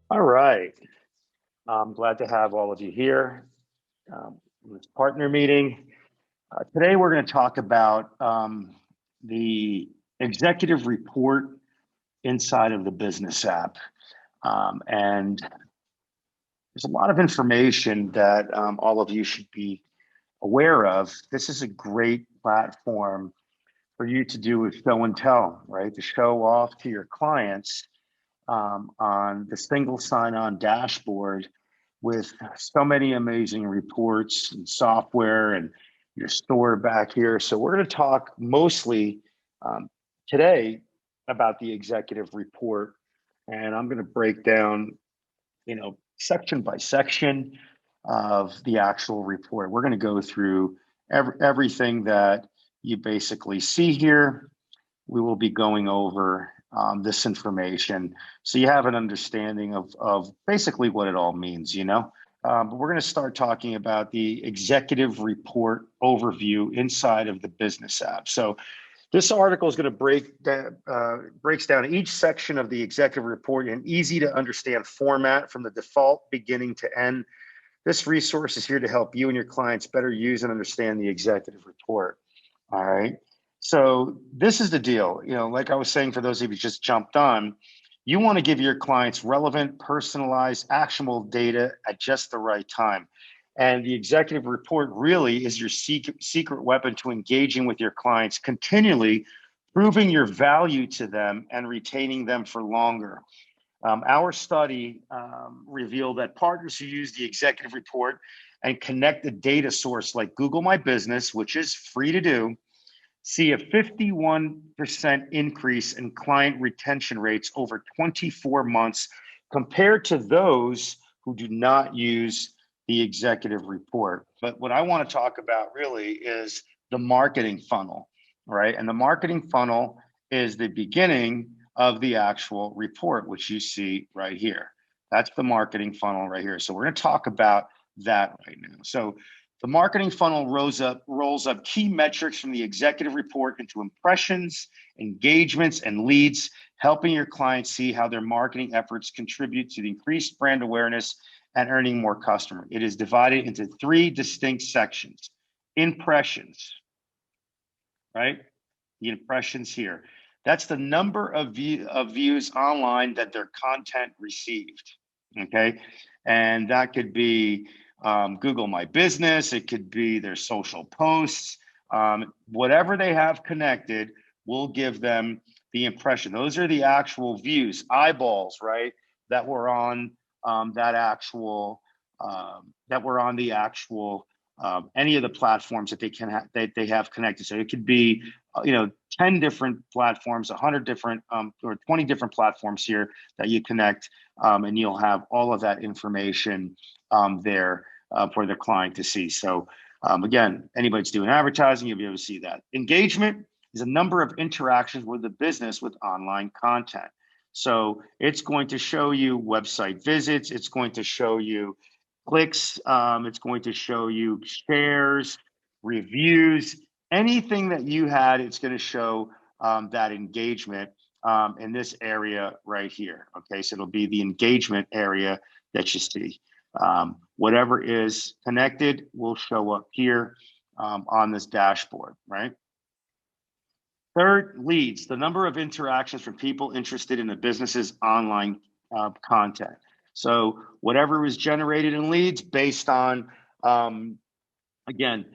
All right. I'm glad to have all of you here in this partner meeting. Today, we're going to talk about the executive report inside of the business app. And there's a lot of information that all of you should be aware of. This is a great platform for you to do with show and tell, right? To show off to your clients on the single sign-on dashboard with so many amazing reports and software and your store back here. So we're going to talk mostly um, today about the executive report, and I'm going to break down, section by section of the actual report. We're going to go through everything that you basically see here. We will be going over this information so you have an understanding of basically what it all means. But we're going to start talking about the executive report overview inside of the business app. So this article is going to breaks down each section of the executive report in easy to understand format from the default beginning to end. This resource is here to help you and your clients better use and understand the executive report. All right. So this is the deal. Like I was saying, for those of you who just jumped on, you want to give your clients relevant, personalized, actionable data at just the right time. And the executive report really is your secret weapon to engaging with your clients continually, proving your value to them and retaining them for longer. Our study revealed that partners who use the executive report and connect a data source like Google My Business, which is free to do, see a 51% increase in client retention rates over 24 months compared to those who do not use the executive report. But what I want to talk about really is the marketing funnel, right? And the marketing funnel is the beginning of the actual report, which you see right here. That's the marketing funnel right here. So we're going to talk about that right now. So the marketing funnel rolls up key metrics from the executive report into impressions, engagements, and leads, helping your clients see how their marketing efforts contribute to the increased brand awareness and earning more customers. It is divided into three distinct sections. Impressions, right? The impressions here. That's the number of views online that their content received. Okay. And that could be Google My Business, it could be their social posts, whatever they have connected will give them the impression. Those are the actual views, eyeballs, right? That were on that were on the actual any of the platforms that they have connected. So it could be 10 different platforms, 100 different or 20 different platforms here that you connect, and you'll have all of that information there for the client to see. So again, anybody's doing advertising, you'll be able to see that. Engagement is a number of interactions with the business with online content. So it's going to show you website visits, it's going to show you clicks, it's going to show you shares, reviews, anything that you had, it's going to show that engagement in this area right here. Okay, so it'll be the engagement area that you see. Whatever is connected will show up here on this dashboard, right? Third, leads, the number of interactions from people interested in the business's online content. So whatever was generated in leads based on, again,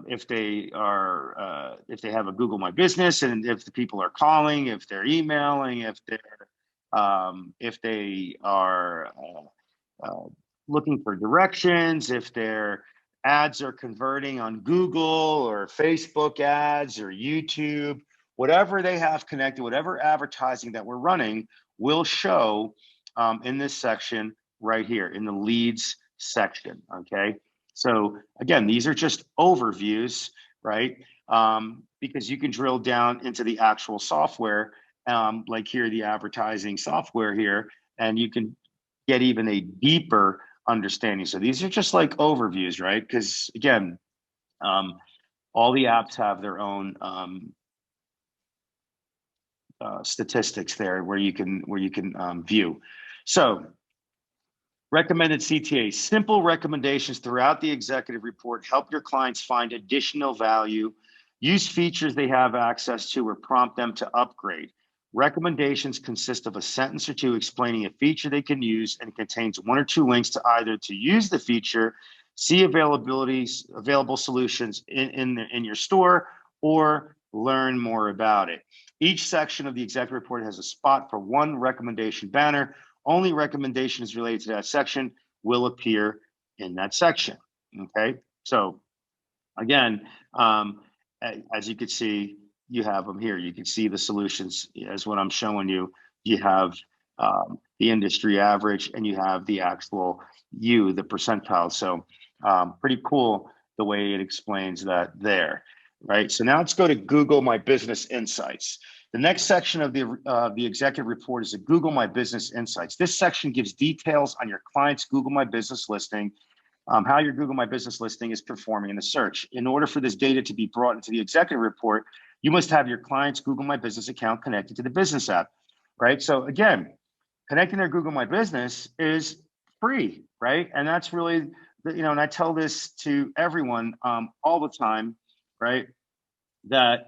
if they have a Google My Business, and if the people are calling, if they're emailing, if they are looking for directions, if their ads are converting on Google or Facebook ads or YouTube, whatever they have connected, whatever advertising that we're running will show in this section right here in the leads section. Okay. So again, these are just overviews, right? Because you can drill down into the actual software, like here, the advertising software here, and you can get even a deeper understanding. So these are just like overviews, right? Because again, all the apps have their own statistics there where you can view. So Recommended CTA, simple recommendations throughout the executive report help your clients find additional value, use features they have access to, or prompt them to upgrade. Recommendations consist of a sentence or two explaining a feature they can use and contains one or two links to either to use the feature, see available solutions in your store, or learn more about it. Each section of the executive report has a spot for one recommendation banner. Only recommendations related to that section will appear in that section. Okay, so again, as you can see, you have them here. You can see the solutions as what I'm showing you. You have the industry average and you have the actual the percentile. So pretty cool the way it explains that there, right? So now let's go to Google My Business Insights. The next section of the executive report is a Google My Business Insights. This section gives details on your client's Google My Business listing, how your Google My Business listing is performing in the search. In order for this data to be brought into the executive report, you must have your client's Google My Business account connected to the business app, right? So again, connecting their Google My Business is free, right? And that's really, and I tell this to everyone all the time, right? That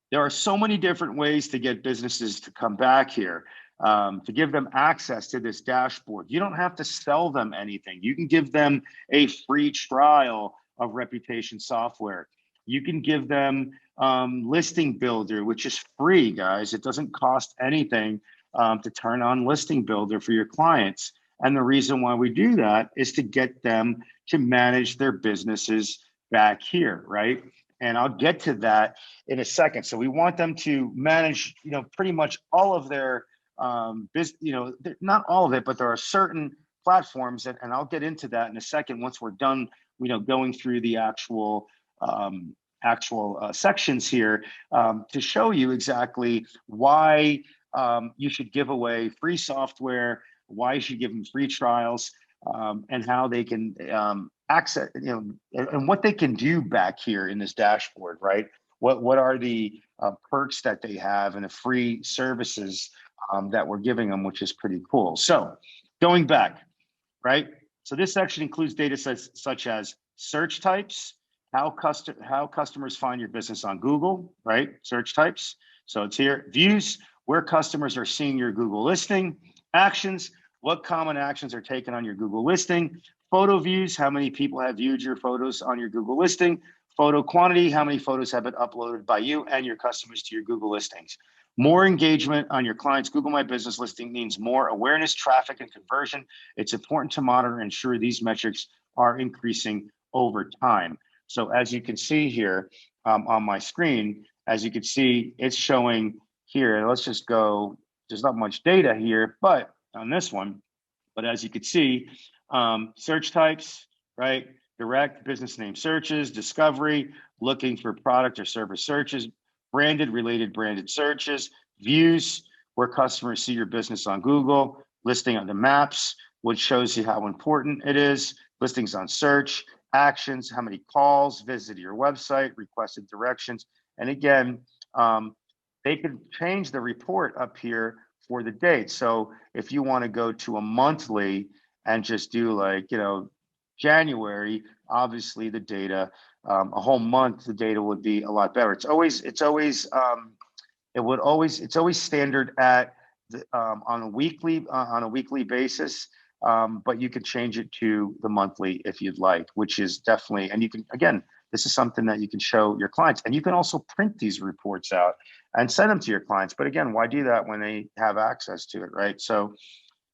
there are so many different ways to get businesses to come back here, to give them access to this dashboard. You don't have to sell them anything. You can give them a free trial of reputation software. You can give them Listing Builder, which is free, guys. It doesn't cost anything to turn on Listing Builder for your clients. And the reason why we do that is to get them to manage their businesses back here, right? And I'll get to that in a second. So we want them to manage, pretty much all of their business, not all of it, but there are certain platforms, and I'll get into that in a second once we're done, going through the actual sections here to show you exactly why you should give away free software, why you should give them free trials, and how they can access, and what they can do back here in this dashboard, right? What are the perks that they have and the free services that we're giving them, which is pretty cool. So going back, right? So this section includes data sets such as search types, how customers find your business on Google, right? Search types. So it's here. Views, where customers are seeing your Google listing. Actions, what common actions are taken on your Google listing. Photo views, how many people have viewed your photos on your Google listing. Photo quantity, how many photos have been uploaded by you and your customers to your Google listings. More engagement on your client's Google My Business listing means more awareness, traffic, and conversion. It's important to monitor and ensure these metrics are increasing over time. So as you can see here on my screen, as you can see, it's showing here. Let's just go, there's not much data here, but on this one, but as you can see, search types, right? Direct business name searches, discovery, looking for product or service searches, branded, related branded searches, views, where customers see your business on Google, listing on the maps, which shows you how important it is, listings on search, actions, how many calls, visited your website, requested directions. And again, they could change the report up here for the date. So if you want to go to a monthly and just do like, January, obviously the data, a whole month, the data would be a lot better. It's always standard at on a weekly basis. But you could change it to the monthly if you'd like, which is definitely, and you can, again, this is something that you can show your clients, and you can also print these reports out and send them to your clients. But again, why do that when they have access to it, right? So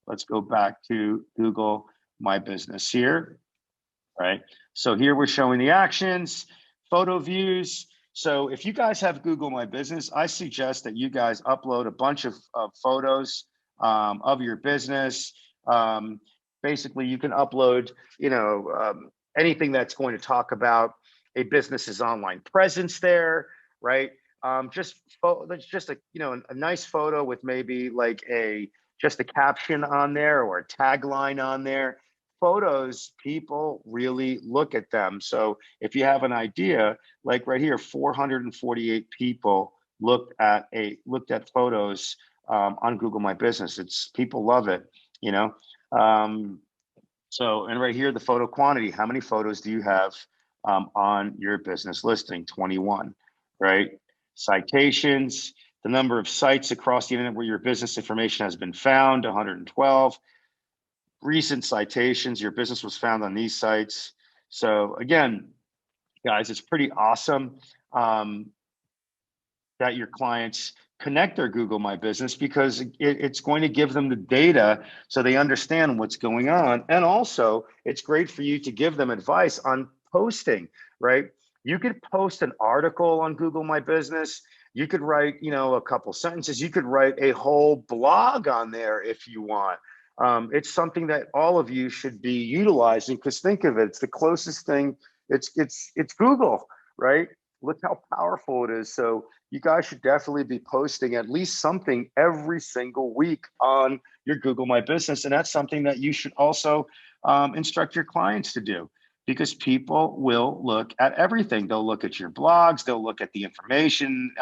let's go back to Google My Business here, right? So here we're showing the actions, photo views. So if you guys have Google My Business, I suggest that you guys upload a bunch of photos of your business. Basically, you can upload, anything that's going to talk about a business's online presence there, right? Just a nice photo with maybe like just a caption on there or a tagline on there. Photos, people really look at them. So if you have an idea, like right here, 448 people looked at photos on Google My Business. People love it. you know. And right here, the photo quantity, how many photos do you have on your business listing? 21, right? Citations, the number of sites across the internet where your business information has been found, 112. Recent citations, your business was found on these sites. So again, guys, it's pretty awesome that your clients connect their Google My Business, because it's going to give them the data so they understand what's going on. And also, it's great for you to give them advice on posting, right? You could post an article on Google My Business. You could write, a couple sentences. You could write a whole blog on there if you want. It's something that all of you should be utilizing, because think of it, it's the closest thing. It's Google, right? Look how powerful it is. So you guys should definitely be posting at least something every single week on your Google My Business. And that's something that you should also instruct your clients to do, because people will look at everything. They'll look at your blogs, they'll look at the information.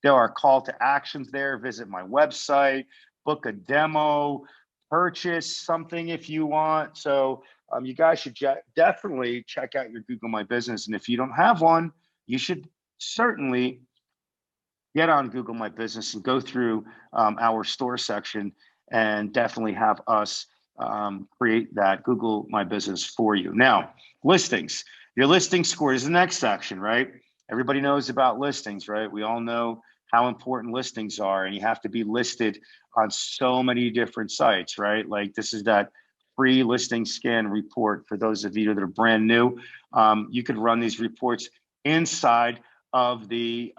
There are call to actions there. Visit my website, book a demo, purchase something if you want. So you guys should definitely check out your Google My Business. And if you don't have one, you should certainly get on Google My Business and go through our store section and definitely have us create that Google My Business for you. Now, listings. Your listing score is the next section, right? Everybody knows about listings, right? We all know how important listings are, and you have to be listed on so many different sites, right? Like this is that free listing scan report for those of you that are brand new. You could run these reports inside of the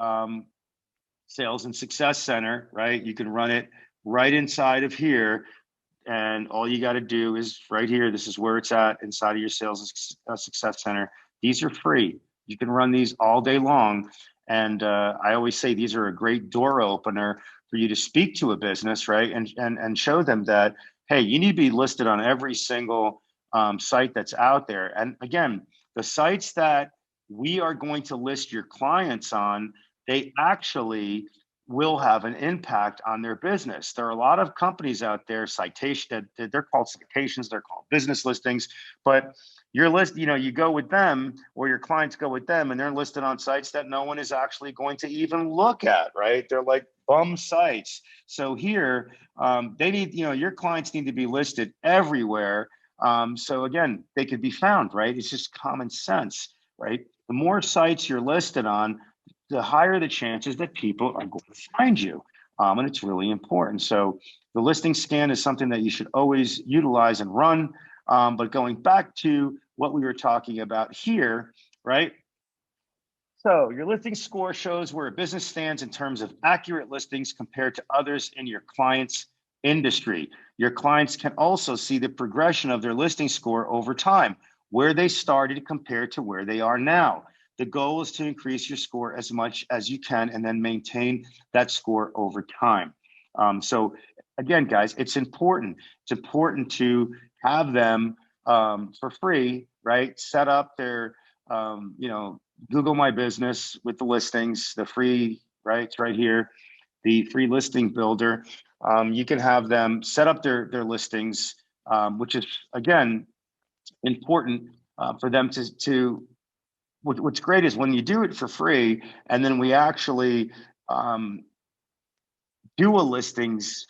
Sales and Success Center, right? You can run it right inside of here. And all you got to do is right here. This is where it's at inside of your Sales and Success Center. These are free. You can run these all day long. And I always say these are a great door opener for you to speak to a business, right? And show them that, hey, you need to be listed on every single site that's out there. And again, the sites that we are going to list your clients on, they actually will have an impact on their business. There are a lot of companies out there, citation, that they're called citations, they're called business listings, but your list, you go with them, or your clients go with them, and they're listed on sites that no one is actually going to even look at, right? They're like bum sites. So here, they need, your clients need to be listed everywhere. So again, they could be found, right? It's just common sense, right? The more sites you're listed on, the higher the chances that people are going to find you. And it's really important. So the listing scan is something that you should always utilize and run. But going back to what we were talking about here, right? So your listing score shows where a business stands in terms of accurate listings compared to others in your client's industry. Your clients can also see the progression of their listing score over time, where they started compared to where they are now. The goal is to increase your score as much as you can and then maintain that score over time. So again, guys, it's important. It's important to have them for free, right? Set up their, Google My Business with the listings, the free, right? It's right here, the free listing builder. You can have them set up their listings, which is, again, important for them to what's great is when you do it for free, and then we actually do a listings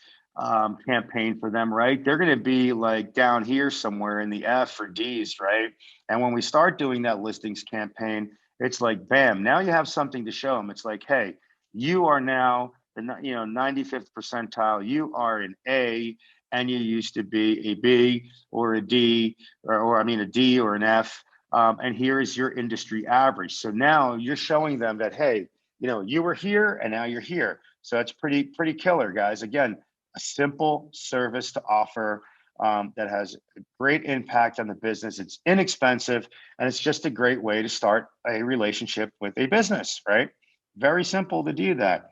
campaign for them, right? They're going to be like down here somewhere in the F or D's, right? And when we start doing that listings campaign, it's like, bam, now you have something to show them. It's like, hey, you are now the 95th percentile. You are an A, and you used to be a B or a D, or I mean a D or an F. And here is your industry average. So now you're showing them that, hey, you were here and now you're here. So that's pretty killer, guys. Again, a simple service to offer that has a great impact on the business. It's inexpensive, and it's just a great way to start a relationship with a business, right? Very simple to do that.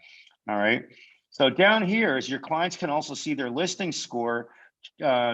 All right. So down here is your clients can also see their listing score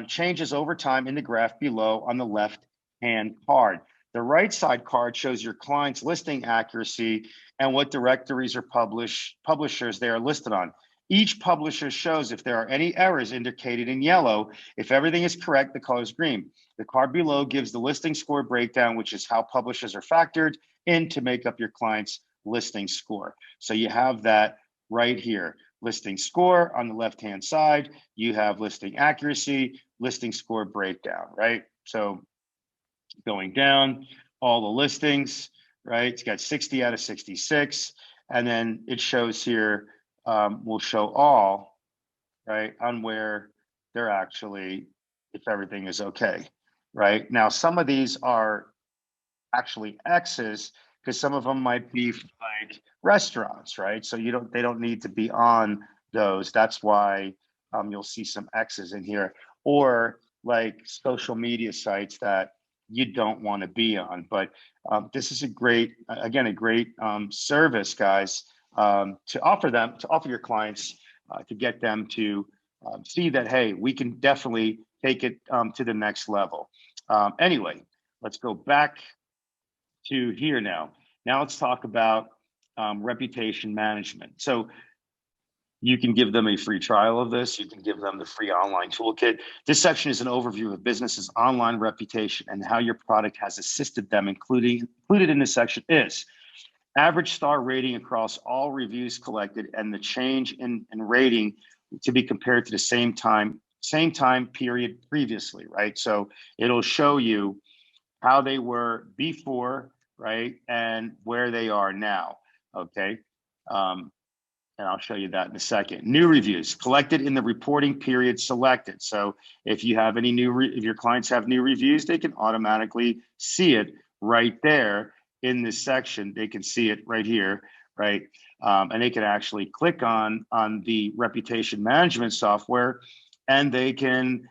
changes over time in the graph below on the left-hand card. The right side card shows your client's listing accuracy and what directories or publishers they are listed on. Each publisher shows if there are any errors indicated in yellow. If everything is correct, the color is green. The card below gives the listing score breakdown, which is how publishers are factored in to make up your client's listing score. So you have that right here. Listing score on the left-hand side, you have listing accuracy, listing score breakdown, right? So going down, all the listings, right? It's got 60 out of 66. And then it shows here, we'll show all, right, on where they're actually, if everything is okay, right? Now, some of these are actually X's because some of them might be like restaurants, right? So they don't need to be on those. That's why you'll see some X's in here, or like social media sites that you don't want to be on. But this is a great, again, a great service, guys, to offer your clients, to get them to see that, hey, we can definitely take it to the next level. Anyway, let's go back to here now. Now let's talk about reputation management. So you can give them a free trial of this. You can give them the free online toolkit. This section is an overview of a business's online reputation and how your product has assisted them. Included in this section is average star rating across all reviews collected and the change in rating to be compared to the same time period previously, right? So it'll show you how they were before, right, and where they are now, okay? And I'll show you that in a second. New reviews collected in the reporting period selected. So if you have any if your clients have new reviews, they can automatically see it right there in this section. They can see it right here, right? And they can actually click on the reputation management software and they can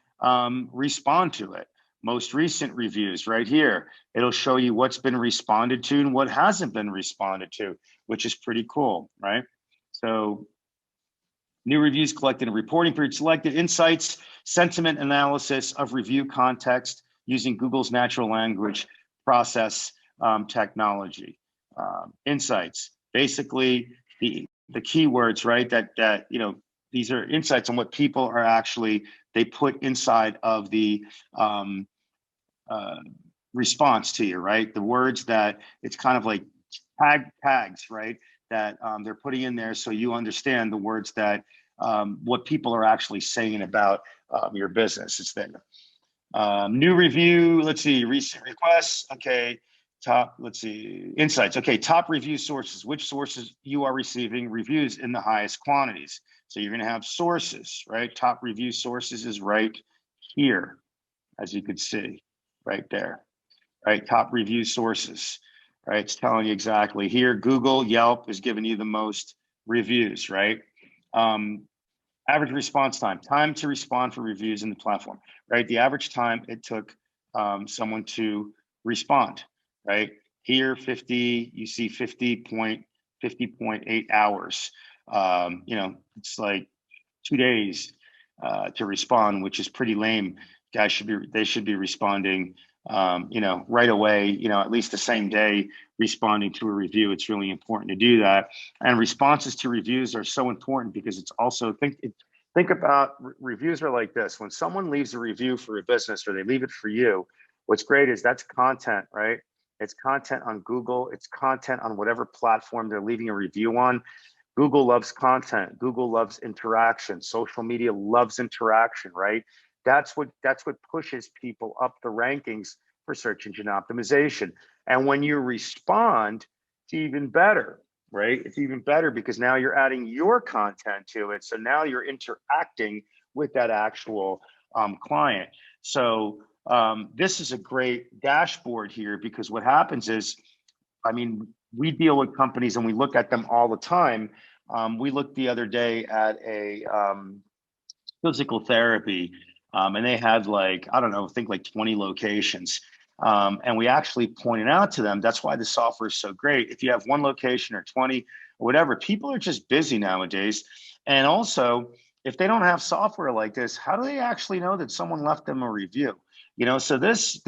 respond to it. Most recent reviews right here. It'll show you what's been responded to and what hasn't been responded to, which is pretty cool, right? So new reviews collected in reporting period selected, insights, sentiment analysis of review context using Google's natural language process technology. Insights, basically the keywords, right? That these are insights on what people are actually, they put inside of the response to you, right? The words that it's kind of like tags, right? That they're putting in there so you understand the words that what people are actually saying about your business. It's there. New review, let's see, recent requests. Okay, let's see, insights. Okay, top review sources, which sources you are receiving reviews in the highest quantities. So you're gonna have sources, right? Top review sources is right here, as you could see, right there, right? Top review sources. Right, it's telling you exactly here. Google, Yelp is giving you the most reviews, right? Average response time to respond for reviews in the platform, right? The average time it took someone to respond, right? Here, 50, you see 50.8 hours. It's like 2 days to respond, which is pretty lame. Guys they should be responding right away, at least the same day, responding to a review. It's really important to do that. And responses to reviews are so important because it's also, think about reviews are like this. When someone leaves a review for a business or they leave it for you, what's great is that's content, right? It's content on Google. It's content on whatever platform they're leaving a review on. Google loves content. Google loves interaction. Social media loves interaction, right? That's what pushes people up the rankings for search engine optimization. And when you respond, it's even better, right? It's even better because now you're adding your content to it. So now you're interacting with that actual client. So this is a great dashboard here because what happens is, we deal with companies and we look at them all the time. We looked the other day at a physical therapy, and they had like 20 locations. And we actually pointed out to them, that's why the software is so great. If you have one location or 20 or whatever, people are just busy nowadays. And also, if they don't have software like this, how do they actually know that someone left them a review? So this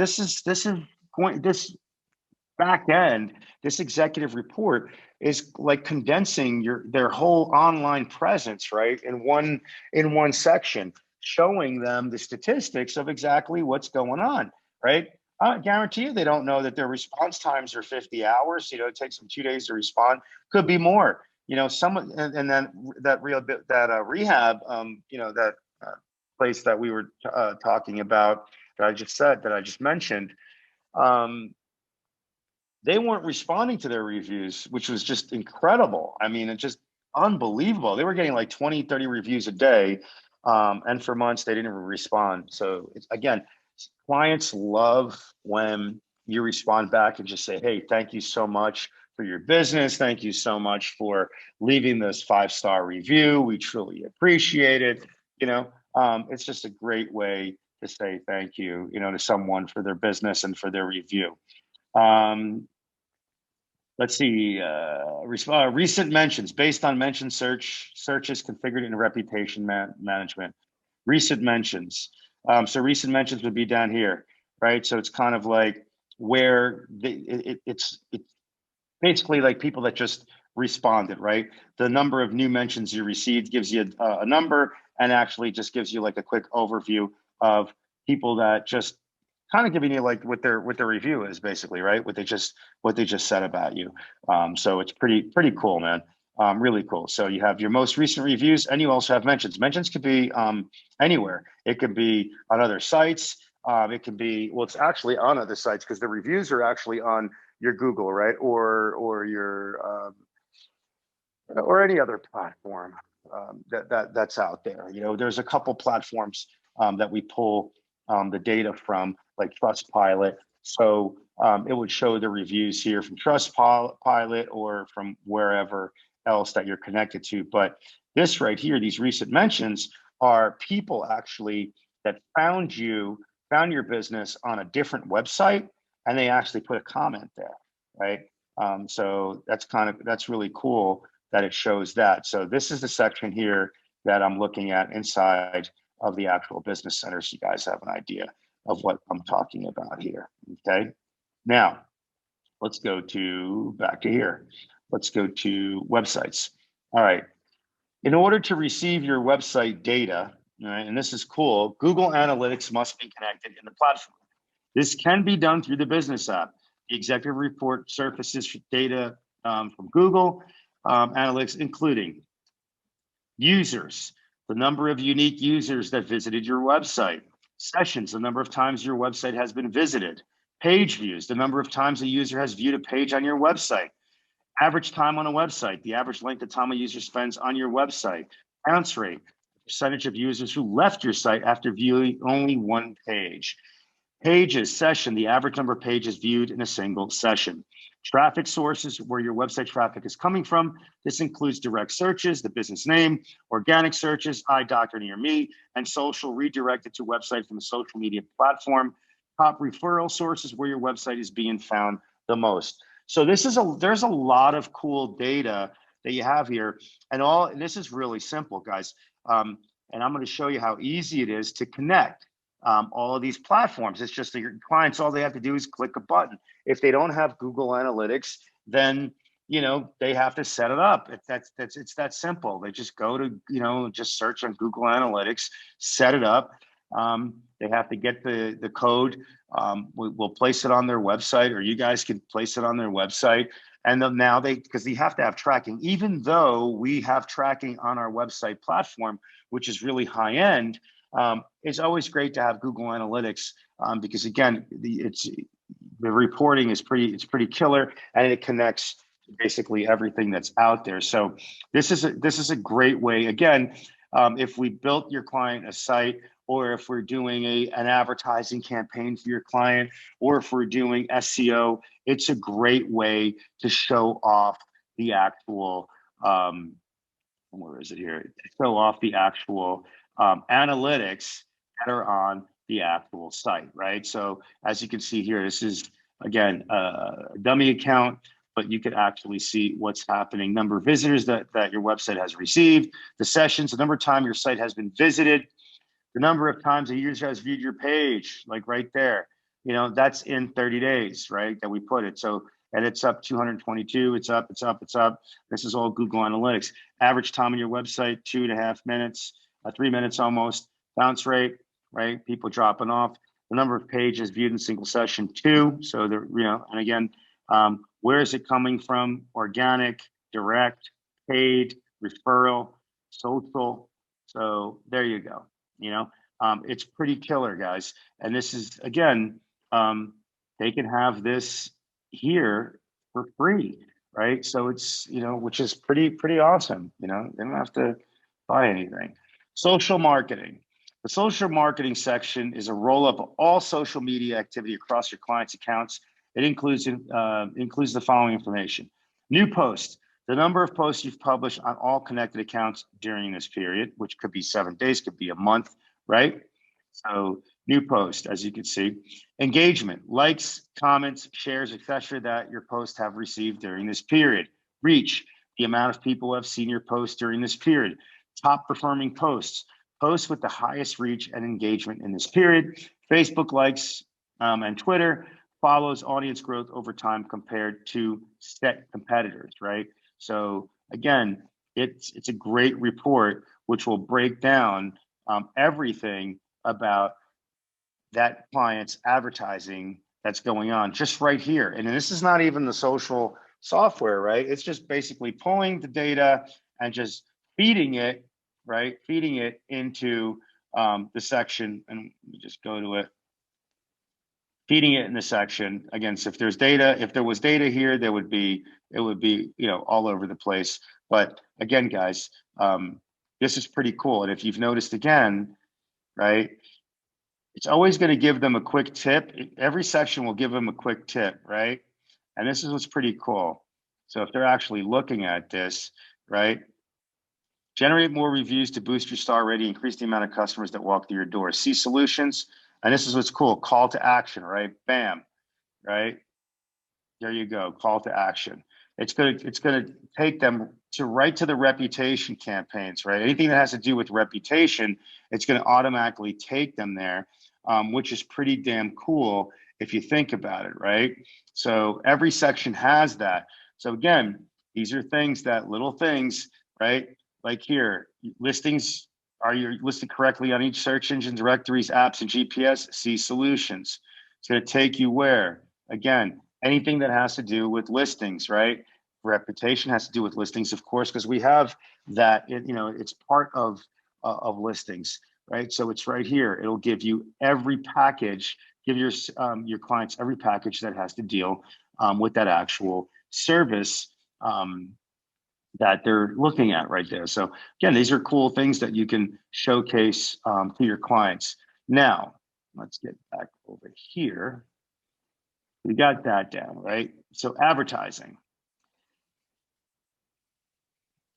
back end, this executive report is like condensing their whole online presence, right, in one section, showing them the statistics of exactly what's going on, right? I guarantee you they don't know that their response times are 50 hours. It takes them 2 days to respond. Could be more. And then that rehab, that place that we were talking about, that I just mentioned, um, they weren't responding to their reviews, which was just incredible. I mean, it's just unbelievable. They were getting like 20, 30 reviews a day. And for months, they didn't even respond. So again, clients love when you respond back and just say, hey, thank you so much for your business. Thank you so much for leaving this 5-star review. We truly appreciate it. It's just a great way to say thank you, to someone for their business and for their review. Let's see, recent mentions based on mention searches configured in reputation management. Recent mentions. So recent mentions would be down here, right? So it's kind of like where it's basically like people that just responded, right? The number of new mentions you received gives you a number, and actually just gives you like a quick overview of people that just kind of giving you like what their review is, basically, right? What they just said about you. So it's pretty cool, man. Really cool. So you have your most recent reviews, and you also have mentions. Mentions could be anywhere. It could be on other sites. It can be, well, it's actually on other sites because the reviews are actually on your Google, right? Or your or any other platform that's out there. There's a couple platforms that we pull the data from, like Trustpilot. So it would show the reviews here from Trustpilot or from wherever else that you're connected to. But this right here, these recent mentions, are people actually that found your business on a different website, and they actually put a comment there, right? So that's really cool that it shows that. So this is the section here that I'm looking at inside of the actual business center, so you guys have an idea of what I'm talking about here. Okay. Now let's go back to here. Let's go to websites. All right. In order to receive your website data, all right, and this is cool, Google Analytics must be connected in the platform. This can be done through the business app. The executive report surfaces data from Google Analytics, including users, the number of unique users that visited your website; sessions, the number of times your website has been visited; page views, the number of times a user has viewed a page on your website; average time on a website, the average length of time a user spends on your website; bounce rate, percentage of users who left your site after viewing only one page; pages, session, the average number of pages viewed in a single session; traffic sources, where your website traffic is coming from. This includes direct searches, the business name; organic searches, I, Dr. Near Me; and social, redirected to website from a social media platform; top referral sources, where your website is being found the most. So there's a lot of cool data that you have here, and this is really simple, guys. And I'm going to show you how easy it is to connect all of these platforms. It's just that your clients, all they have to do is click a button. If they don't have Google Analytics, then they have to set it up. It's that simple. They just go to just search on Google Analytics, set it up. They have to get the code. We'll place it on their website, or you guys can place it on their website. And then now because they have to have tracking, even though we have tracking on our website platform, which is really high end. It's always great to have Google Analytics because, again, the reporting is pretty killer, and it connects to basically everything that's out there. So this is a great way. Again, if we built your client a site, or if we're doing an advertising campaign for your client, or if we're doing SEO, it's a great way to show off the actual, where is it here? To show off the actual analytics that are on the actual site, right? So as you can see here, this is, again, a dummy account, but you could actually see what's happening. Number of visitors that your website has received, the sessions, the number of times your site has been visited, the number of times a user has viewed your page, like right there. That's in 30 days, right, that we put it. So and it's up 222. It's up, it's up, it's up. This is all Google Analytics. Average time on your website, 2.5 minutes, 3 minutes almost. Bounce rate, right? People dropping off. The number of pages viewed in single session, 2. So they're, and again, where is it coming from? Organic, direct, paid, referral, social. So there you go. It's pretty killer, guys. And this is, again, they can have this here for free, right? So it's, which is pretty awesome. They don't have to buy anything. Social marketing. The social marketing section is a roll-up of all social media activity across your clients' accounts. It includes the following information. New posts, the number of posts you've published on all connected accounts during this period, which could be 7 days, could be a month, right? So new post, as you can see. Engagement, likes, comments, shares, etc., that your posts have received during this period. Reach, the amount of people who have seen your post during this period. Top performing posts, posts with the highest reach and engagement in this period. Facebook likes and Twitter follows audience growth over time compared to set competitors, right? So again, it's a great report which will break down everything about that client's advertising that's going on just right here. And this is not even the social software, right? It's just basically pulling the data and just feeding it, right? Feeding it into the section, and we just go to it. Feeding it in the section. Again, so if there was data here, it would be, all over the place. But again, guys, this is pretty cool. And if you've noticed again, right, it's always going to give them a quick tip. Every section will give them a quick tip, right? And this is what's pretty cool. So if they're actually looking at this, right, generate more reviews to boost your star rating, increase the amount of customers that walk through your door. See solutions. And this is what's cool. Call to action, right? Bam, right? There you go. Call to action. It's gonna take them right to the reputation campaigns, right? Anything that has to do with reputation, it's gonna automatically take them there, which is pretty damn cool if you think about it, right? So every section has that. So again, these are little things, right? Like here, listings. Are you listed correctly on each search engine, directories, apps, and GPS? See solutions. It's going to take you where? Again, anything that has to do with listings, right? Reputation has to do with listings, of course, because we have that. It's part of listings, right? So it's right here. It'll give you every package. Give your clients every package that has to deal with that actual service. That they're looking at right there. So again, these are cool things that you can showcase to your clients. Now, let's get back over here. We got that down, right? So advertising.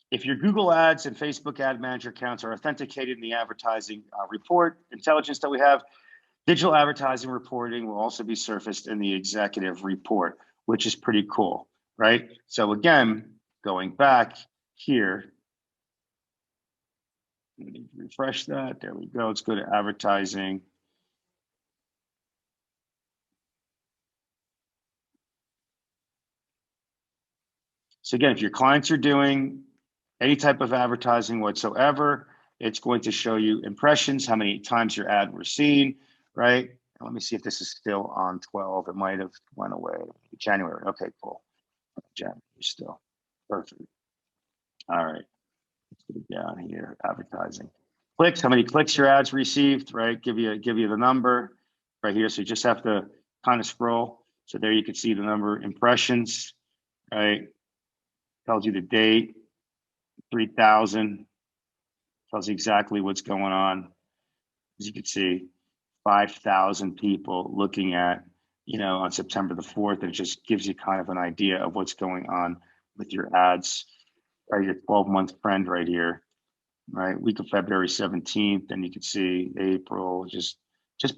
If your Google Ads and Facebook Ad Manager accounts are authenticated in the advertising report intelligence that we have, digital advertising reporting will also be surfaced in the executive report, which is pretty cool, right? So again, going back here, let me refresh that. There we go. Let's go to advertising. So again, if your clients are doing any type of advertising whatsoever, it's going to show you impressions, how many times your ad was seen, right? And let me see if this is still on 12. It might have went away. January. Okay, cool. January still. Perfect. All right. Let's get it down here. Advertising. Clicks, how many clicks your ads received, right? Give you the number right here. So you just have to kind of scroll. So there you can see the number. Impressions, right? Tells you the date, 3,000. Tells you exactly what's going on. As you can see, 5,000 people looking at, on September the 4th. And it just gives you kind of an idea of what's going on with your ads. Right, your 12-month trend right here. Right, week of February 17th, and you can see April, just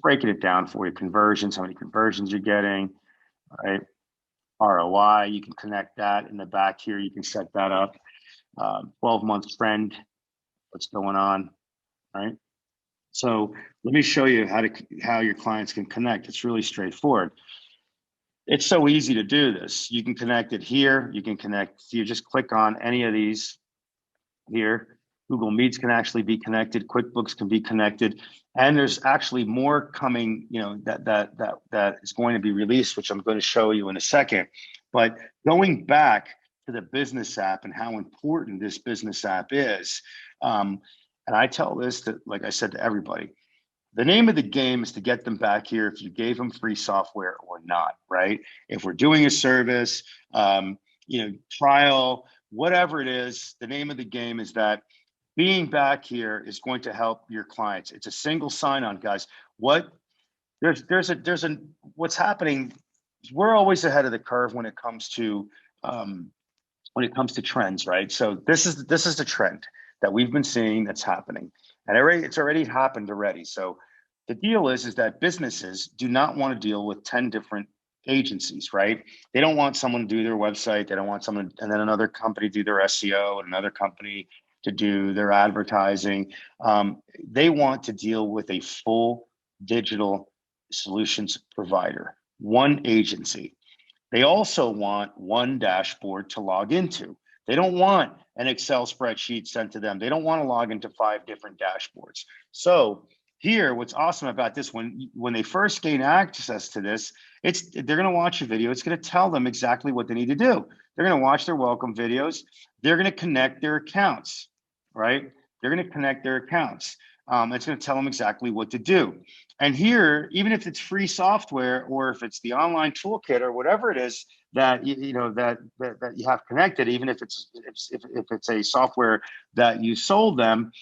breaking it down for you. Conversions, how many conversions you're getting, right? ROI, you can connect that in the back here. You can set that up. 12-month trend, what's going on, right? So let me show you how your clients can connect. It's really straightforward. It's so easy to do this. You can connect it here. You can connect, you just click on any of these here. Google Meets can actually be connected. QuickBooks can be connected. And there's actually more coming, that is going to be released, which I'm going to show you in a second. But going back to the business app and how important this business app is, and I tell this to, like I said, to everybody, the name of the game is to get them back here if you gave them free software or not, right? If we're doing a service, trial, whatever it is, the name of the game is that being back here is going to help your clients. It's a single sign-on, guys. What's happening? We're always ahead of the curve when it comes to trends, right? So this is the trend that we've been seeing that's happening, and it's already happened already. So the deal is that businesses do not want to deal with 10 different agencies, right? They don't want someone to do their website. They don't want someone, and then another company do their SEO, and another company to do their advertising. They want to deal with a full digital solutions provider, one agency. They also want one dashboard to log into. They don't want an Excel spreadsheet sent to them. They don't want to log into 5 different dashboards. So here, what's awesome about this, when they first gain access to this, they're going to watch a video. It's going to tell them exactly what they need to do. They're going to watch their welcome videos. They're going to connect their accounts, right? They're going to connect their accounts. It's going to tell them exactly what to do. And here, even if it's free software, or if it's the online toolkit, or whatever it is that that you have connected, even if it's a software that you sold them,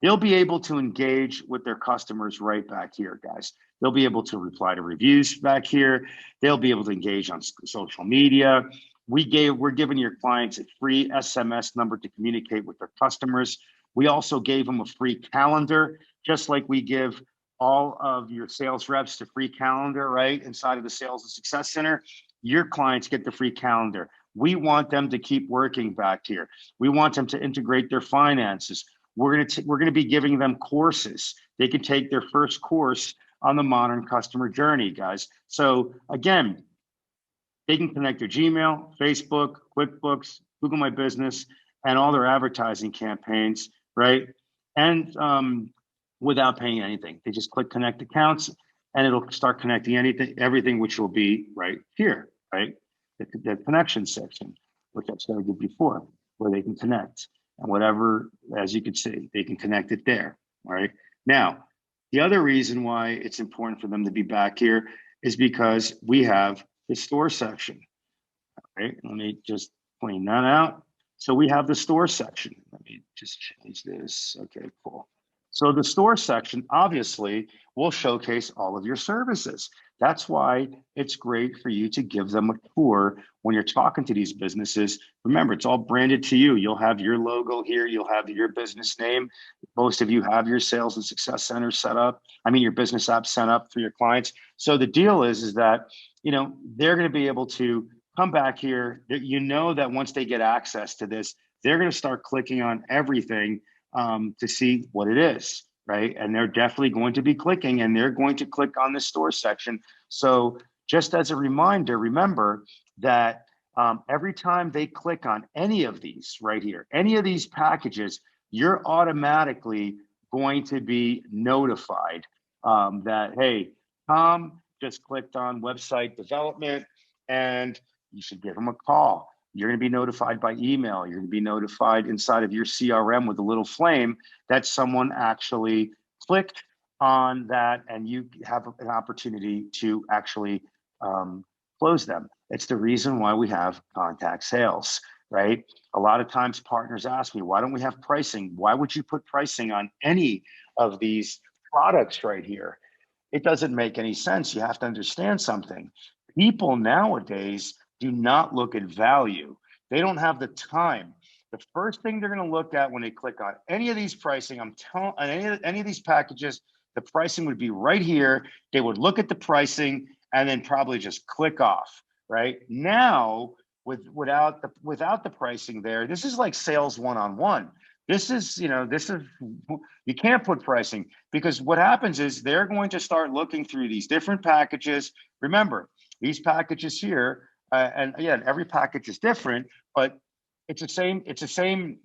they'll be able to engage with their customers right back here, guys. They'll be able to reply to reviews back here. They'll be able to engage on social media. We're giving your clients a free SMS number to communicate with their customers. We also gave them a free calendar, just like we give all of your sales reps the free calendar, right? Inside of the Sales and Success Center, your clients get the free calendar. We want them to keep working back here. We want them to integrate their finances. We're going to be giving them courses. They can take their first course on the modern customer journey, guys. So again, they can connect their Gmail, Facebook, QuickBooks, Google My Business, and all their advertising campaigns, right? And without paying anything. They just click connect accounts, and it'll start connecting everything, which will be right here, right? The connection section, which I showed you before, where they can connect. And whatever, as you can see, they can connect it there, all right? Now, the other reason why it's important for them to be back here is because we have the store section, all right? Let me just point that out. So we have the store section. Let me just change this. Okay, cool. So the store section obviously will showcase all of your services. That's why it's great for you to give them a tour when you're talking to these businesses. Remember, it's all branded to you. You'll have your logo here. You'll have your business name. Most of you have your Sales and Success Center set up. Your business app set up for your clients. So the deal is that, they're going to be able to come back here. That once they get access to this, they're going to start clicking on everything to see what it is, right? And they're definitely going to be clicking, and they're going to click on the store section. So just as a reminder, remember that every time they click on any of these right here, any of these packages, you're automatically going to be notified that, hey, Tom just clicked on website development, and you should give him a call. You're going to be notified by email. You're going to be notified inside of your CRM with a little flame that someone actually clicked on that, and you have an opportunity to actually close them. It's the reason why we have contact sales, right? A lot of times partners ask me, why don't we have pricing? Why would you put pricing on any of these products right here? It doesn't make any sense. You have to understand something. People nowadays do not look at value. They don't have the time. The first thing they're going to look at when they click on any of these pricing, on any of these packages, the pricing would be right here. They would look at the pricing and then probably just click off. Right now, without the pricing there, this is like sales one-on-one. This is you can't put pricing, because what happens is they're going to start looking through these different packages. Remember, these packages here, and again, every package is different, but it's the same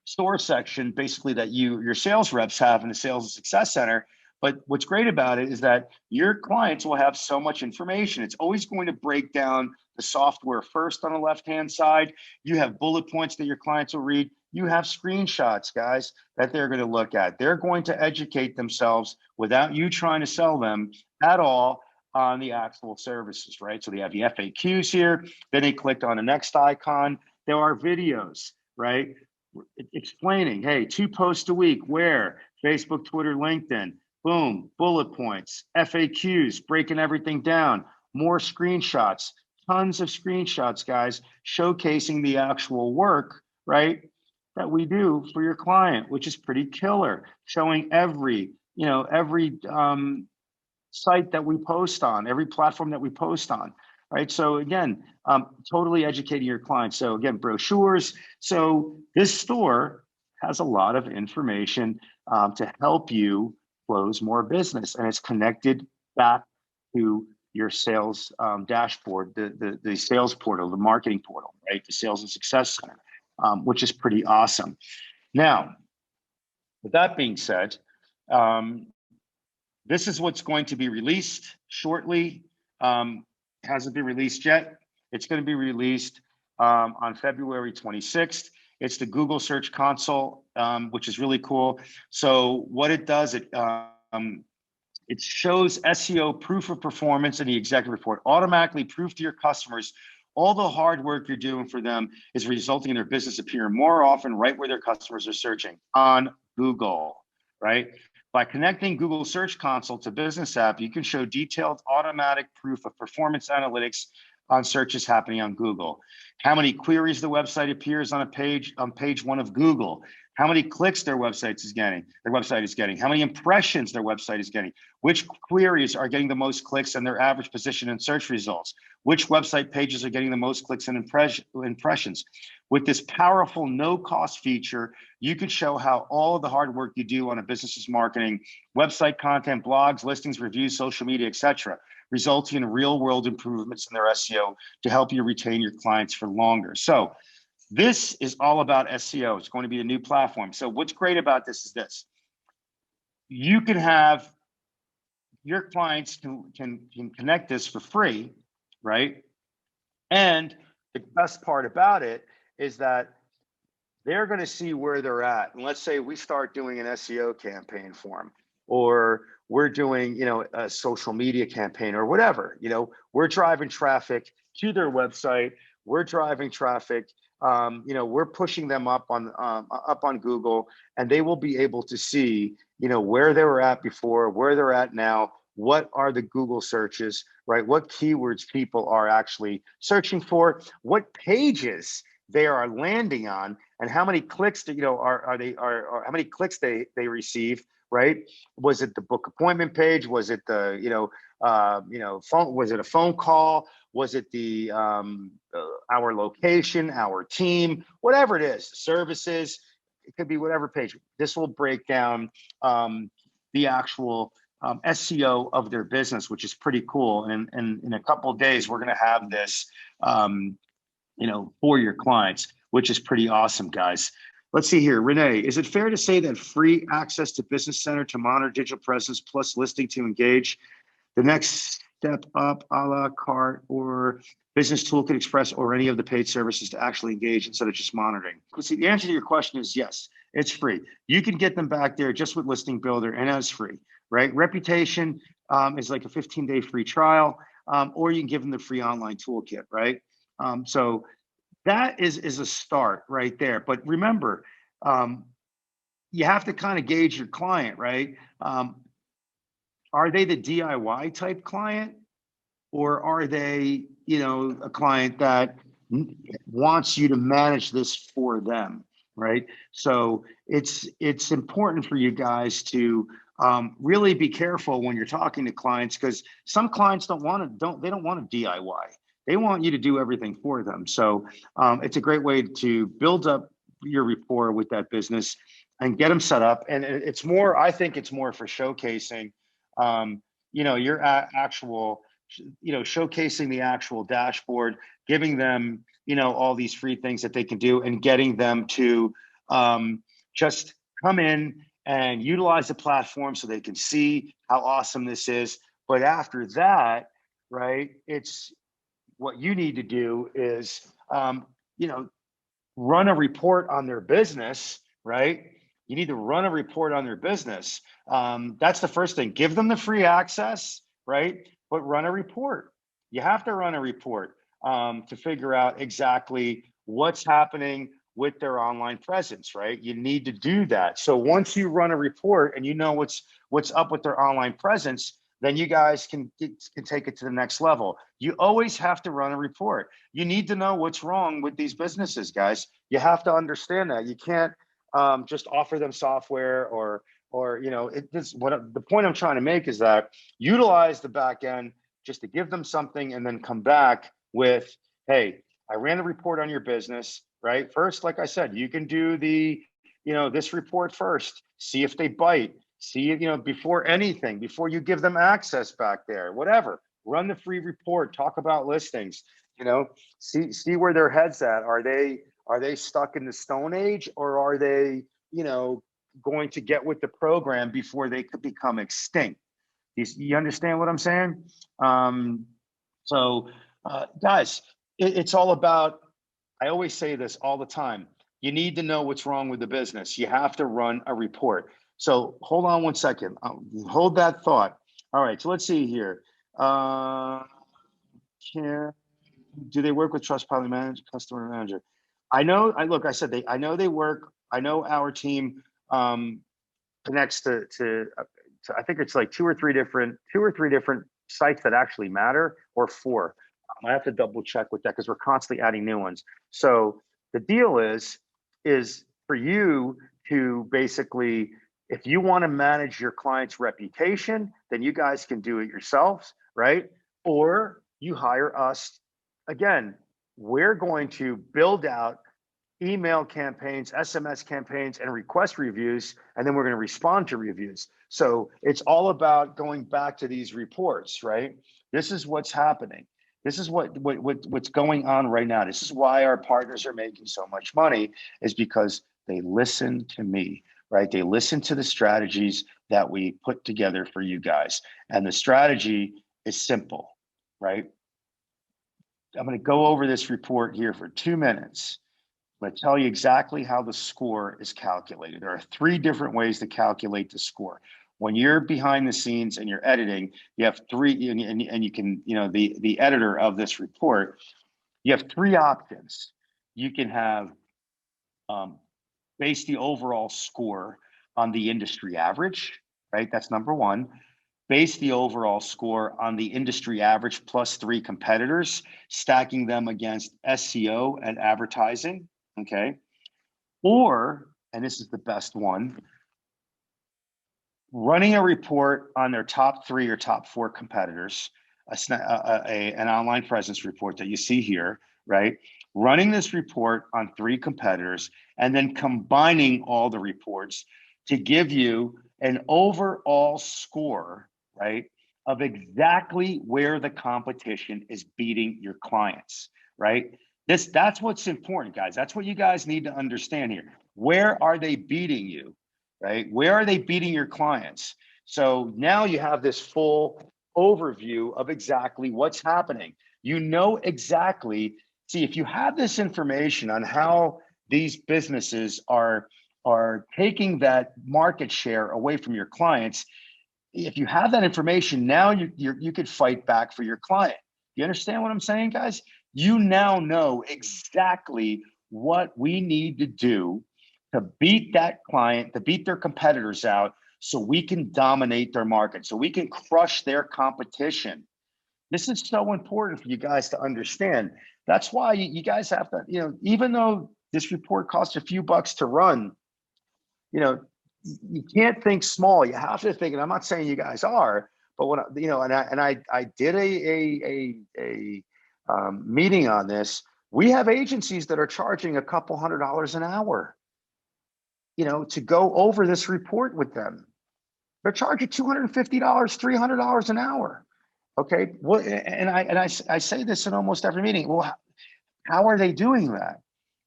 store section basically that your sales reps have in the sales and success center. But what's great about it is that your clients will have so much information. It's always going to break down the software first on the left-hand side. You have bullet points that your clients will read. You have screenshots, guys, that they're going to look at. They're going to educate themselves without you trying to sell them at all on the actual services, right? So they have the FAQs here. Then they click on the next icon. There are videos, right? Explaining, hey, 2 posts a week, where? Facebook, Twitter, LinkedIn. Boom, bullet points, FAQs, breaking everything down, more screenshots, tons of screenshots, guys, showcasing the actual work, right, that we do for your client, which is pretty killer, showing every site that we post on, every platform that we post on, right? So again, totally educating your clients. So again, brochures. So this store has a lot of information to help you close more business, and it's connected back to your sales dashboard, the sales portal, the marketing portal, right? The sales and success center, which is pretty awesome. Now, with that being said, this is what's going to be released shortly. Hasn't been released yet. It's going to be released on February 26th. It's the Google Search Console, which is really cool. So what it does, it shows SEO proof of performance in the executive report, automatically proof to your customers all the hard work you're doing for them is resulting in their business appearing more often right where their customers are searching, on Google, right? By connecting Google Search Console to Business App, you can show detailed automatic proof of performance analytics on searches happening on Google. How many queries the website appears on page 1 of Google. How many clicks their website is getting. How many impressions their website is getting. Which queries are getting the most clicks and their average position in search results. Which website pages are getting the most clicks and impressions. With this powerful no-cost feature, you can show how all of the hard work you do on a business's marketing, website content, blogs, listings, reviews, social media, etc., resulting in real-world improvements in their SEO to help you retain your clients for longer. So this is all about SEO. It's going to be a new platform. So what's great about this is this. You can have your clients can connect this for free, right? And the best part about it is that they're going to see where they're at. And let's say we start doing an SEO campaign for them, or we're doing, a social media campaign or whatever, we're driving traffic to their website. We're driving traffic. We're pushing them up on Google, and they will be able to see, where they were at before, where they're at now, what are the Google searches, right? What keywords people are actually searching for, what pages they are landing on, and how many clicks that, how many clicks they receive, right? Was it the book appointment page? Was it the, phone? Was it a phone call? Was it the our location, our team, whatever it is, services? It could be whatever page. This will break down the actual SEO of their business, which is pretty cool. And in a couple of days, we're going to have this, for your clients, which is pretty awesome, guys. Let's see here. Renee, is it fair to say that free access to Business Center to monitor digital presence plus listing to engage, the next step up, a la carte or Business Toolkit Express, or any of the paid services to actually engage instead of just monitoring? See, the answer to your question is yes, it's free. You can get them back there just with Listing Builder, and it's free, right? Reputation is like a 15-day free trial, or you can give them the free online toolkit, right? So that is a start right there. But remember, you have to kind of gauge your client, right? Are they the DIY type client, or are they, a client that wants you to manage this for them, right? So it's important for you guys to really be careful when you're talking to clients, because some clients don't want to DIY. They want you to do everything for them. So it's a great way to build up your rapport with that business and get them set up. And I think it's more for showcasing, your actual showcasing the actual dashboard, giving them, all these free things that they can do, and getting them to just come in and utilize the platform so they can see how awesome this is. But after that, right, it's what you need to do is, run a report on their business, right? You need to run a report on their business. That's the first thing. Give them the free access, right? But run a report. You have to run a report to figure out exactly what's happening with their online presence, right? You need to do that. So once you run a report and you know what's up with their online presence, then you guys can take it to the next level. You always have to run a report. You need to know what's wrong with these businesses, guys. You have to understand that. You can't just offer them software or the point I'm trying to make is that utilize the back end just to give them something and then come back with, hey, I ran a report on your business, right? First, like I said, you can do this report first, see if they bite, see, before anything, before you give them access back there, whatever, run the free report, talk about listings, see where their head's at. Are they stuck in the Stone Age, or are they, going to get with the program before they could become extinct? You understand what I'm saying? So guys, it's all about, I always say this all the time. You need to know what's wrong with the business. You have to run a report. So hold on one second. Hold that thought. All right, so let's see here. Do they work with Trustpilot Manager, Customer Manager? I know, I know they work. I know our team connects to I think it's like two or three different sites that actually matter, or four. I have to double check with that because we're constantly adding new ones. So the deal is for you to basically, if you want to manage your client's reputation, then you guys can do it yourselves, right? Or you hire us. Again, we're going to build out email campaigns, SMS campaigns, and request reviews, and then we're going to respond to reviews. So it's all about going back to these reports, right? This is what's happening. This is what's going on right now. This is why our partners are making so much money, is because they listen to me, right? They listen to the strategies that we put together for you guys. And the strategy is simple, right? I'm going to go over this report here for 2 minutes. I'm going to tell you exactly how the score is calculated. There are 3 different ways to calculate the score. When you're behind the scenes and you're editing, you have 3, and you can, the editor of this report, you have 3 options. You can have base the overall score on the industry average, right? That's number 1. Base the overall score on the industry average plus 3 competitors, stacking them against SEO and advertising. Okay. Or, and this is the best one, running a report on their top 3 or top 4 competitors, an online presence report that you see here, right? Running this report on 3 competitors and then combining all the reports to give you an overall score, right, of exactly where the competition is beating your clients, right? That's what's important, guys. That's what you guys need to understand here. Where are they beating you, right? Where are they beating your clients? So now you have this full overview of exactly what's happening. You know exactly. See, if you have this information on how these businesses are taking that market share away from your clients, if you have that information, now you could fight back for your client. You understand what I'm saying, guys? You now know exactly what we need to do to beat that client, to beat their competitors out, so we can dominate their market, so we can crush their competition. This is so important for you guys to understand. That's why you guys have to, even though this report costs a few bucks to run, you can't think small. You have to think, and I'm not saying you guys are, but when I did a meeting on this. We have agencies that are charging a couple $100 an hour, to go over this report with them. They're charging $250, $300 an hour. Okay. Well, I say this in almost every meeting. Well, how are they doing that?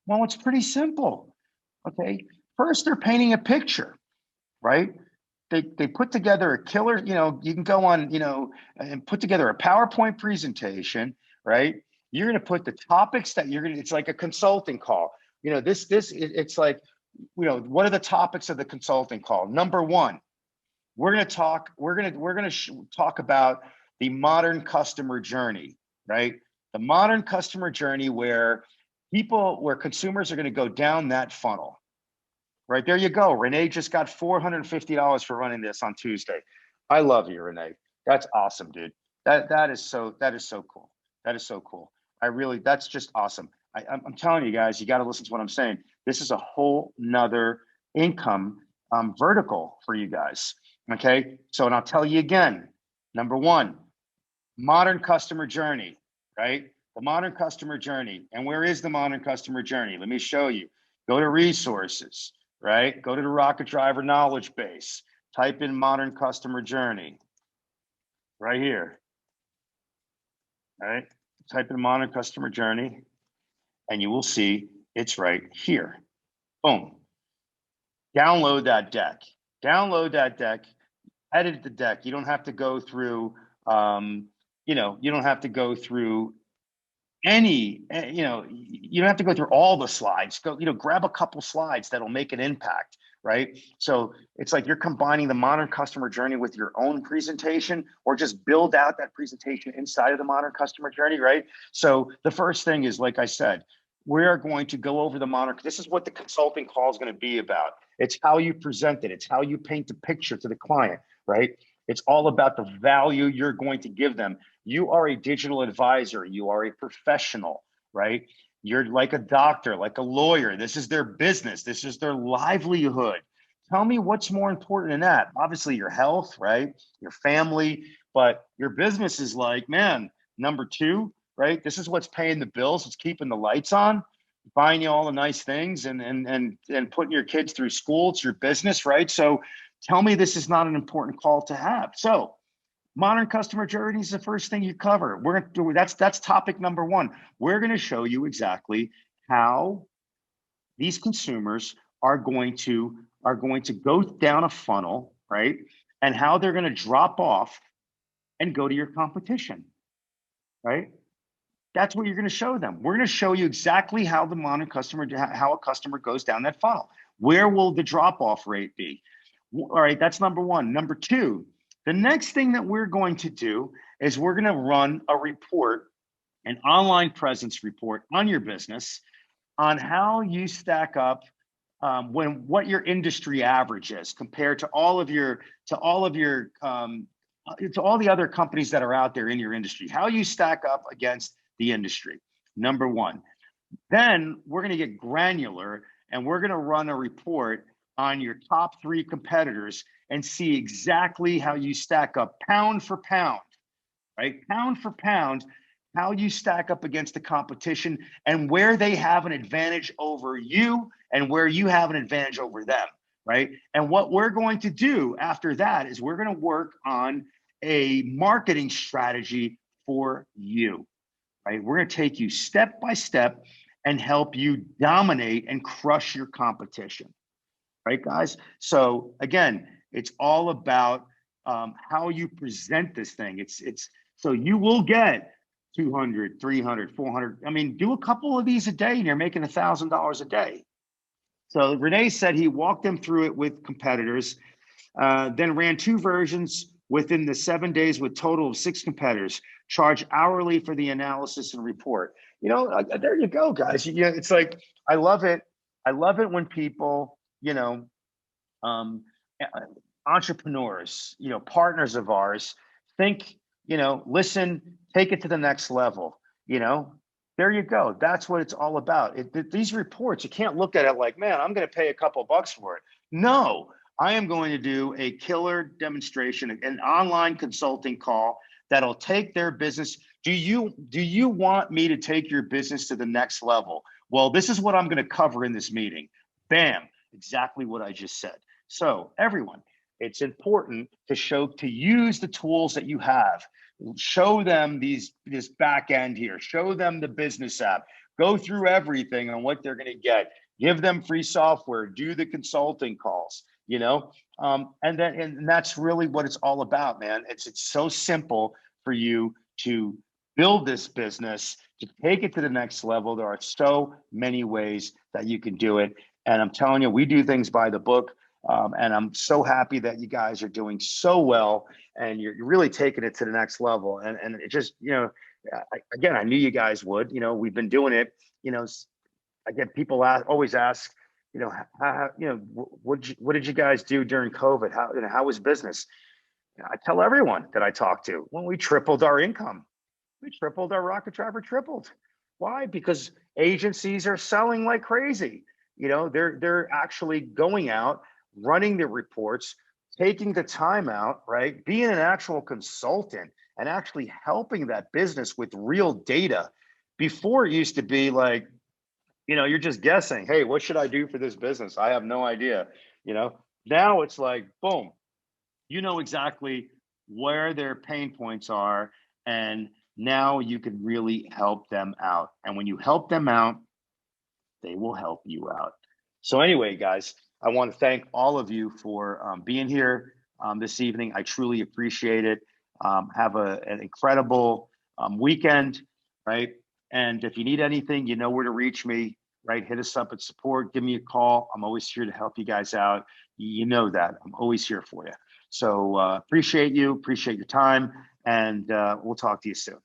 Well, it's pretty simple. Okay. First, they're painting a picture, right? They put together a killer, you can go on, and put together a PowerPoint presentation, right? You're going to put the topics that it's like a consulting call. It's like, what are the topics of the consulting call? Number one, we're going to talk about the modern customer journey, right? The modern customer journey where consumers are going to go down that funnel. Right, there you go. Renee just got $450 for running this on Tuesday. I love you, Renee. That's awesome, dude. That is so cool. That is so cool. That's just awesome. I'm telling you guys, you got to listen to what I'm saying. This is a whole nother income vertical for you guys. Okay. So, and I'll tell you again, number one, modern customer journey, right? The modern customer journey. And where is the modern customer journey? Let me show you. Go to resources, right? Go to the Rocket Driver knowledge base, type in modern customer journey right here. All right. Type in modern customer journey and you will see it's right here. Boom. Download that deck. Download that deck. Edit the deck. You don't have to go through, you don't have to go through you don't have to go through all the slides. Grab a couple slides that'll make an impact, right? So it's like you're combining the modern customer journey with your own presentation, or just build out that presentation inside of the modern customer journey, right? So the first thing is, like I said, we're going to go over this is what the consulting call is going to be about. It's how you present it. It's how you paint the picture to the client, right? It's all about the value you're going to give them. You are a digital advisor. You are a professional, right? You're like a doctor, like a lawyer. This is their business. This is their livelihood. Tell me what's more important than that. Obviously, your health, right? Your family, but your business is like, man, number two, right? This is what's paying the bills. It's keeping the lights on, buying you all the nice things, and putting your kids through school. It's your business, right? So tell me this is not an important call to have. So modern customer journey is the first thing you cover. We're going to do that's topic number one. We're going to show you exactly how these consumers are going to go down a funnel, right? And how they're going to drop off and go to your competition, right? That's what you're going to show them. We're going to show you exactly how how a customer goes down that funnel. Where will the drop off rate be? All right, that's number one. Number two, the next thing that we're going to do is we're going to run a report, an online presence report on your business, on how you stack up what your industry average is compared to all the other companies that are out there in your industry, how you stack up against the industry. Number one. Then we're going to get granular and we're going to run a report on your top three competitors and see exactly how you stack up pound for pound, right? Pound for pound, how you stack up against the competition and where they have an advantage over you and where you have an advantage over them, right? And what we're going to do after that is we're going to work on a marketing strategy for you, right? We're going to take you step by step and help you dominate and crush your competition, right, guys? So again, it's all about how you present this thing. So you will get 200, 300, 400. I mean, do a couple of these a day and you're making $1,000 a day. So Renee said he walked them through it with competitors, then ran two versions within the 7 days with total of 6 competitors, charge hourly for the analysis and report. There you go, guys. It's like, I love it. I love it when people, entrepreneurs, partners of ours think, listen, take it to the next level, there you go. That's what it's all about. These reports, you can't look at it like, man, I'm going to pay a couple bucks for it. No, I am going to do a killer demonstration, an online consulting call that'll take their business. Do you want me to take your business to the next level? Well, this is what I'm going to cover in this meeting. Bam, exactly what I just said. So everyone, it's important to use the tools that you have Show them this back end here. Show them the business app. Go through everything on what they're going to get. Give them free software. Do the consulting calls. And that's really what it's all about, man. It's so simple for you to build this business, to take it to the next level. There are so many ways that you can do it. And I'm telling you, we do things by the book. And I'm so happy that you guys are doing so well and you're really taking it to the next level. And it just, again, I knew you guys would. We've been doing it. I get people always ask, what did you guys do during COVID? How was business? I tell everyone that I talk to, when we tripled our income. We tripled our rocket driver, tripled. Why? Because agencies are selling like crazy. They're actually going out, running the reports, taking the time out, right? Being an actual consultant and actually helping that business with real data. Before, it used to be like, you're just guessing. Hey, what should I do for this business? I have no idea. Now it's like, boom, exactly where their pain points are. And now you can really help them out. And when you help them out, they will help you out. So anyway, guys, I want to thank all of you for being here this evening. I truly appreciate it. Have an incredible weekend, right? And if you need anything, you know where to reach me, right? Hit us up at support. Give me a call. I'm always here to help you guys out. You know that. I'm always here for you. So appreciate you. Appreciate your time. And we'll talk to you soon.